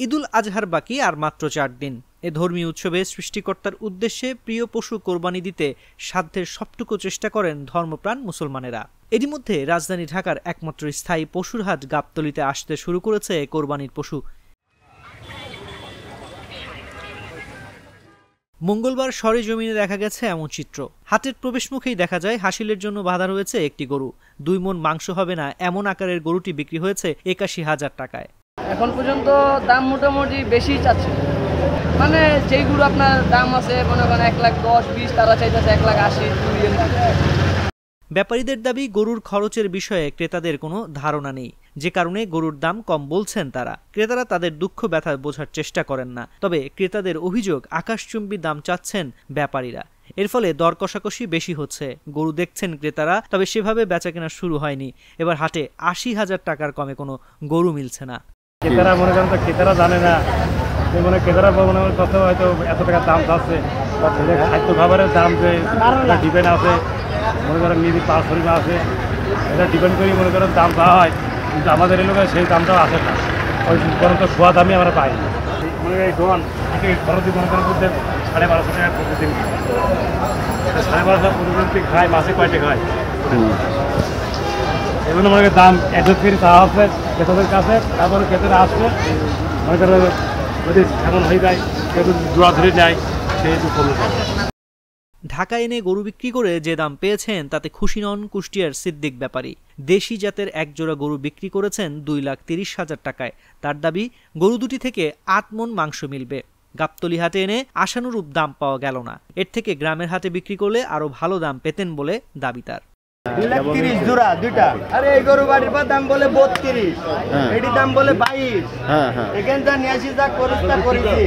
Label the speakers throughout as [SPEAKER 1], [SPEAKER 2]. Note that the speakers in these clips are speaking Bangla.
[SPEAKER 1] ঈদুল আজহার বাকি আর মাত্র 4 দিন। এ ধর্মীয় উৎসবে সৃষ্টিকর্তার উদ্দেশ্যে প্রিয় পশু কোরবানি দিতে সাধ্যের সবটুকু চেষ্টা করেন ধর্মপ্রাণ মুসলমানেরা। এরই মধ্যে রাজধানী ঢাকার একমাত্র স্থায়ী পশুর হাট গাবতলীতে আসতে শুরু করেছে কোরবানির পশু। মঙ্গলবার সরেজমিনে দেখা গেছে এমন চিত্র। হাটের প্রবেশ মুখেই দেখা যায় হাসিলের জন্য বাঁধা রয়েছে একটি গরু। 2 মণ মাংস হবে না এমন আকারের গরুটি বিক্রি হয়েছে ৮১,০০০ টাকায়।
[SPEAKER 2] এখন পর্যন্ত দাম মোটামুটি বেশি চাচ্ছে, মানে যেই গরু আপনার দাম আছে মনে করেন 1,10,20, তারা চাইতেছে 1,80,000।
[SPEAKER 1] ব্যাপারীদের দাবি, গরুর খরচের বিষয়ে ক্রেতাদের কোনো ধারণা নেই, যে কারণে গরুর দাম কম বলছেন তারা। ক্রেতারা তাদের দুঃখ ব্যথা বোঝার চেষ্টা করেন না। তবে ক্রেতাদের অভিযোগ, আকাশচুম্বী দাম চাচ্ছেন ব্যাপারীরা। এর ফলে দর কষাকষি বেশি হচ্ছে। গরু দেখছেন ক্রেতারা, তবে সেভাবে বেচাকেনা শুরু হয়নি। এবার হাটে ৮০,০০০ টাকার কমে কোনো গরু মিলছে না।
[SPEAKER 3] ক্রেতারা মনে করেন, ক্রেতারা জানে না, ক্রেতারা মনে করেন কত হয়তো এত টাকার দাম চাচ্ছে। খাদ্য খাবারের দাম যে ডিপেন্ড আছে, মনে করেন নিজে পার্সেন্ট আছে, এটা ডিপেন্ড করি মনে করেন দাম দেওয়া হয়, কিন্তু আমাদের এলাকায় সেই দামটাও আসে না। ওই বরং তো খোয়া দামই আমরা পাই। মনে করি ডন খরচ মনে করেন 1250 টাকা প্রতিদিন, 1250 প্রতিদিন খায়, মাসে কয়টা খায়। এগুলো মনে করেন দাম অ্যাডজাস্ট করে চাওয়া হচ্ছে ক্রেতাদের কাছে। তারপরে ক্রেতারা আসবে, মনে করেন যদি এমন হয়ে যায় কেউ জোড়া ধরে নেয়, সেই একটু কমে যায়।
[SPEAKER 1] ঢাকা এনে গরু বিক্রি করে যে দাম পেয়েছেন তাতে খুশি নন কুষ্টিয়ার সিদ্দিক ব্যাপারী। দেশি জাতের একজোড়া গরু বিক্রি করেছেন 2,30,000 টাকায়। তার দাবি, গরু দুটি থেকে 8 মণ মাংস মিলবে। গাবতলী হাটে এনে আশানুরূপ দাম পাওয়া গেল না। এর থেকে গ্রামের হাটে বিক্রি করলে আরো ভালো দাম পেতেন বলে দাবি তার।
[SPEAKER 4] 2,30,000 জোড়া দুইটা। আরে এই গরু বাড়ির দাম বলে 32, এটির দাম বলে 22। এখান যা নিয়ে আসি, যা করিস তা করেছি।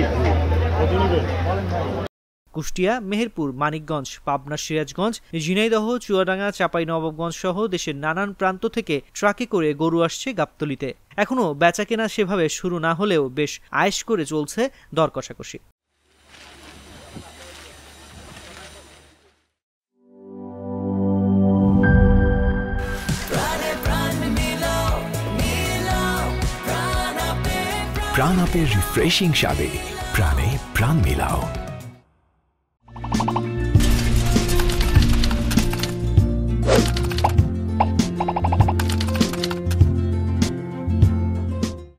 [SPEAKER 1] কুষ্টিয়া, মেহেরপুর, মানিকগঞ্জ, পাবনা, সিরাজগঞ্জ, ঝিনাইদহ, চুয়াডাঙ্গা, চাঁপাইনবাবগঞ্জ সহ দেশের নানান প্রান্ত থেকে ট্রাকে করে গরু আসছে গাবতলীতে। এখনো বেচাকেনা সেভাবে শুরু না হলেও বেশ আয়েশ করে চলছে দর কষাকষি।
[SPEAKER 5] প্রাণ আপের রিফ্রেশিং স্বাদে প্রাণে প্রাণ মিলাও।